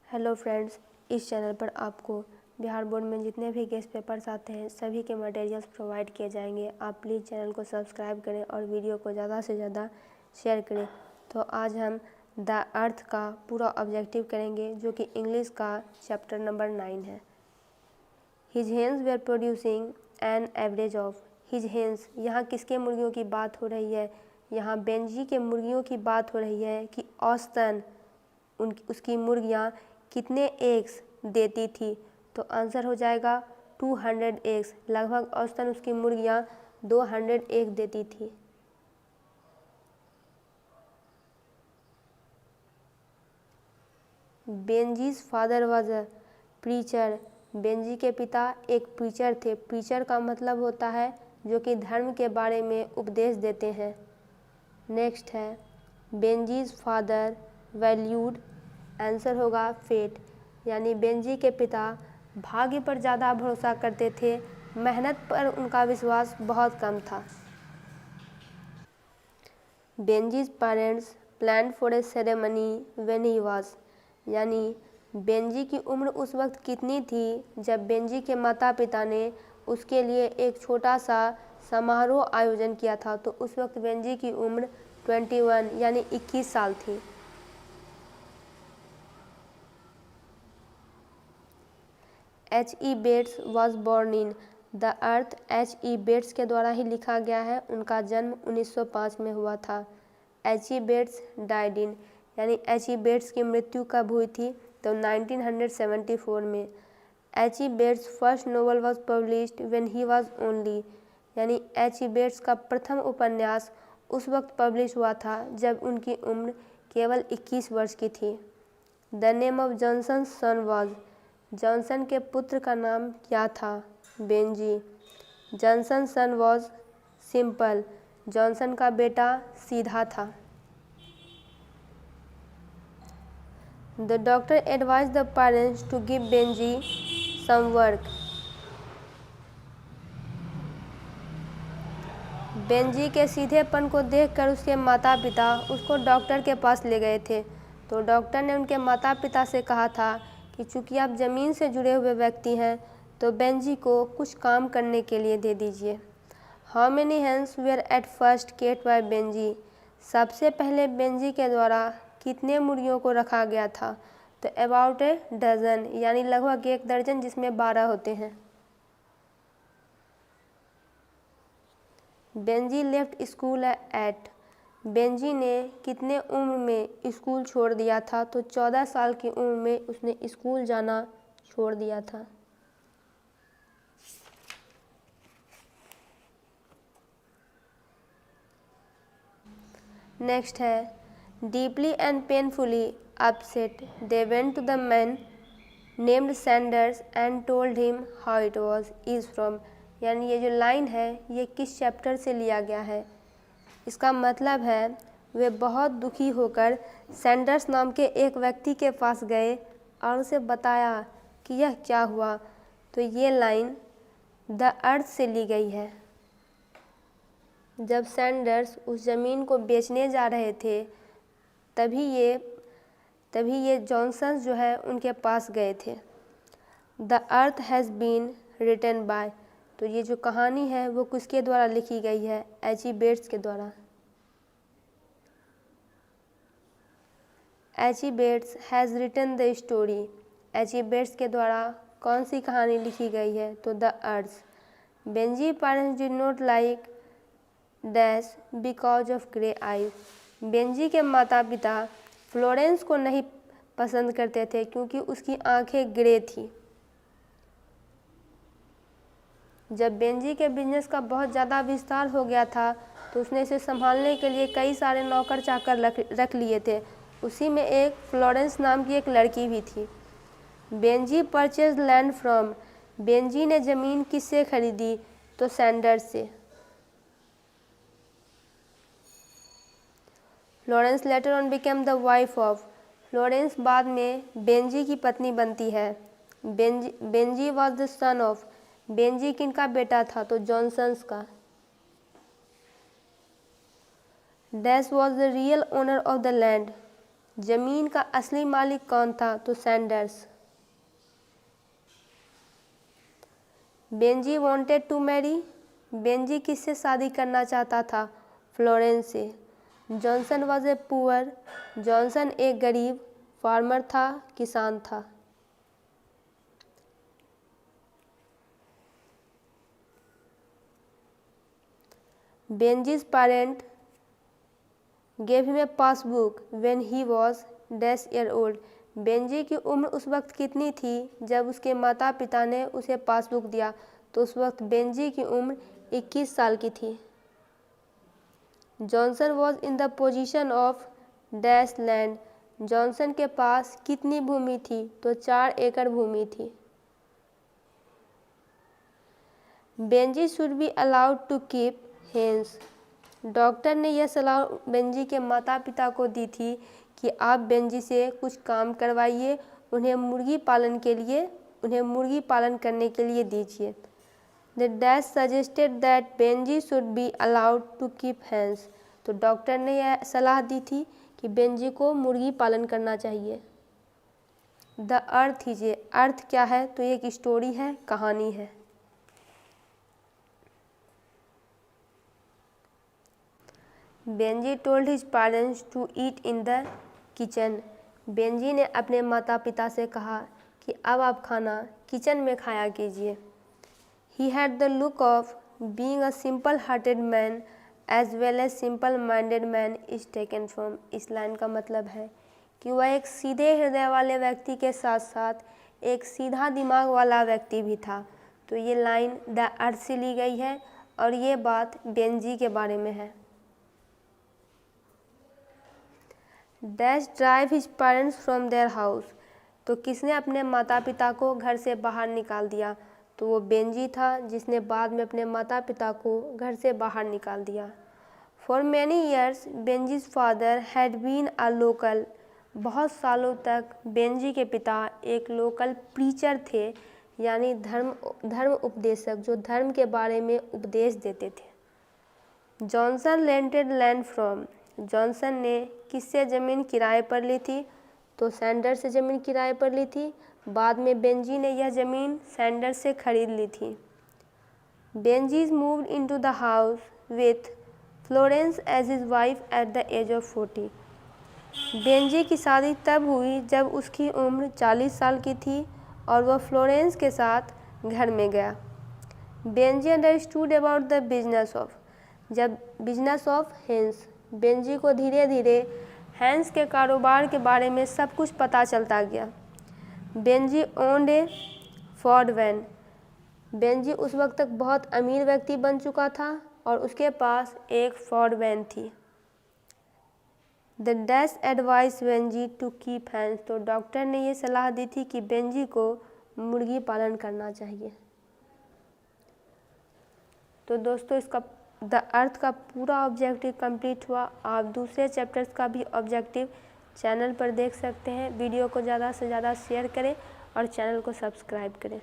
Hello friends, इस channel पर आपको बिहार बोर्ड में जितने भी गेस्ट पेपर्स आते हैं सभी के मटेरियल्स प्रोवाइड किए जाएंगे। आप प्लीज़ चैनल को सब्सक्राइब करें और वीडियो को ज़्यादा से ज़्यादा शेयर करें। तो आज हम द अर्थ का पूरा ऑब्जेक्टिव करेंगे जो कि इंग्लिश का चैप्टर नंबर 9 है। His hens were producing an average of his hens. यहाँ किसके मुर्गियों की बात हो रही है? यहाँ बेंजी के मुर्गियों की बात हो रही है कि औसतन उसकी मुर्गियाँ कितने एग्स देती थी। तो आंसर हो जाएगा 200 एग्स। लगभग औसतन उसकी मुर्गियाँ 200 एग देती थी। Benji's father was a preacher. Benji के पिता एक प्रीचर थे। प्रीचर का मतलब होता है जो कि धर्म के बारे में उपदेश देते हैं। नेक्स्ट है बेंजीज फादर वैल्यूड। आंसर होगा फेट, यानी बेंजी के पिता भाग्य पर ज़्यादा भरोसा करते थे, मेहनत पर उनका विश्वास बहुत कम था। Benji's parents plan for a ceremony when he was, यानी बेंजी की उम्र उस वक्त कितनी थी जब बेंजी के माता पिता ने उसके लिए एक छोटा सा समारोह आयोजन किया था। तो उस वक्त बेंजी की उम्र 21 यानी 21 साल थी। H.E. Bates was born in the Earth. H.E. Bates के द्वारा ही लिखा गया है। उनका जन्म 1905 में हुआ था। H.E. बेट्स डाइड इन, यानी H.E. बेट्स की मृत्यु कब हुई थी? तो 1974 में। H.E. Bates first novel was published when he was only, यानी H.E. बेट्स का प्रथम उपन्यास उस वक्त पब्लिश हुआ था जब उनकी उम्र केवल 21 वर्ष की थी। The name of Johnson son was. Johnson के पुत्र का नाम क्या था? Benjy. Johnson son was simple. Johnson का बेटा सीधा था। The doctor advise the parents to give Benjy some work. Benjy के सीधेपन को देखकर उसके माता पिता उसको डॉक्टर के पास ले गए थे। तो डॉक्टर ने उनके माता पिता से कहा था कि चूँकि आप ज़मीन से जुड़े हुए व्यक्ति हैं तो बेंजी को कुछ काम करने के लिए दे दीजिए। How many hens were at first kept by Benjy. सबसे पहले बेंजी के द्वारा कितने मुर्गियों को रखा गया था? तो अबाउट ए डजन, यानी लगभग 1 दर्जन, जिसमें 12 होते हैं। Benji left school eight. Benji ने कितने उम्र में स्कूल छोड़ दिया था? तो 14 साल की उम्र में उसने स्कूल जाना छोड़ दिया था। नेक्स्ट है deeply and painfully upset they went to the man named Sanders and told him how it was is from, यानी ये जो लाइन है ये किस चैप्टर से लिया गया है? इसका मतलब है वे बहुत दुखी होकर सैंडर्स नाम के एक व्यक्ति के पास गए और उसे बताया कि यह क्या हुआ। तो ये लाइन द अर्थ से ली गई है। जब सैंडर्स उस ज़मीन को बेचने जा रहे थे तभी ये जॉनसन जो है उनके पास गए थे। The Earth has been written by, तो ये जो कहानी है वो किसके द्वारा लिखी गई है? H.E. बेट्स के द्वारा। H.E. Bates has written the story. H.E. Bates के द्वारा कौन सी कहानी लिखी गई है? तो the Earth. Benjy parents did not like dash because of grey eyes. Benjy के माता पिता फ्लोरेंस को नहीं पसंद करते थे क्योंकि उसकी आंखें ग्रे थी। जब बेंजी के बिजनेस का बहुत ज़्यादा विस्तार हो गया था तो उसने इसे संभालने के लिए कई सारे नौकर चाकर रख लिए थे। उसी में एक फ्लोरेंस नाम की एक लड़की भी थी। Benjy purchase land from. Benjy ने ज़मीन किससे खरीदी? तो सैंडर्स से। Florence later on became the wife of. Florence बाद में बेंजी की पत्नी बनती है। Benjy was the son of. Benjy किनका बेटा था? तो जॉनसन्स का। Dash was the real owner of the land. ज़मीन का असली मालिक कौन था? तो Sanders. Benjy wanted to marry, Benjy किससे शादी करना चाहता था? फ्लोरेंस से। Johnson was a poor, Johnson एक गरीब फार्मर था, किसान था। Benji's parent gave him a passbook when he was dash year old, Benji की उम्र उस वक्त कितनी थी जब उसके माता पिता ने उसे पासबुक दिया? तो उस वक्त बेंजी की उम्र 21 साल की थी। Johnson was in the position of dash land, Johnson के पास कितनी भूमि थी? तो 4 एकड़ भूमि थी। Benjy should be allowed to keep hens, doctor ने यह सलाह बेंजी के माता पिता को दी थी कि आप बेंजी से कुछ काम करवाइए, उन्हें मुर्गी पालन करने के लिए दीजिए। The dash suggested that Benjy should be allowed to keep hens, तो डॉक्टर ने यह सलाह दी थी कि बेंजी को मुर्गी पालन करना चाहिए। द अर्थ इज ए, अर्थ क्या है? तो ये एक स्टोरी है, कहानी है। Benjy told his parents to eat in the kitchen, Benjy ने अपने माता पिता से कहा कि अब आप खाना किचन में खाया कीजिए। He had the look of being a simple hearted man as well as simple minded man is taken from, इस लाइन का मतलब है कि वह एक सीधे हृदय वाले व्यक्ति के साथ साथ एक सीधा दिमाग वाला व्यक्ति भी था। तो ये लाइन द अर्थ से ली गई है और ये बात बेंजी के बारे में है। Dash drive his parents from their house, तो किसने अपने माता पिता को घर से बाहर निकाल दिया? तो वो बेंजी था जिसने बाद में अपने माता पिता को घर से बाहर निकाल दिया। For many years Benji's father had been a local, बहुत सालों तक बेंजी के पिता एक लोकल प्रीचर थे, यानी धर्म उपदेशक, जो धर्म के बारे में उपदेश देते थे। Johnson rented land from, Johnson ने किससे ज़मीन किराए पर ली थी? तो सैंडर्स से ज़मीन किराए पर ली थी। बाद में बेंजी ने यह ज़मीन सैंडर्स से खरीद ली थी। Benji's moved into the house with Florence as his wife at the age of 40, Benji की शादी तब हुई जब उसकी उम्र 40 साल की थी और वह फ्लोरेंस के साथ घर में गया। Benjy understood about the business of hens, Benjy को धीरे धीरे हैंस के कारोबार के बारे में सब कुछ पता चलता गया। बेंजी ओन्ड ए फोर्ड वैन, बेंजी उस वक्त तक बहुत अमीर व्यक्ति बन चुका था और उसके पास एक फोर्ड वैन थी। The dash advice Benjy to keep hens, तो डॉक्टर ने ये सलाह दी थी कि बेंजी को मुर्गी पालन करना चाहिए। तो दोस्तों इसका द अर्थ का पूरा ऑब्जेक्टिव कंप्लीट हुआ। आप दूसरे चैप्टर्स का भी ऑब्जेक्टिव चैनल पर देख सकते हैं। वीडियो को ज़्यादा से ज़्यादा शेयर करें और चैनल को सब्सक्राइब करें।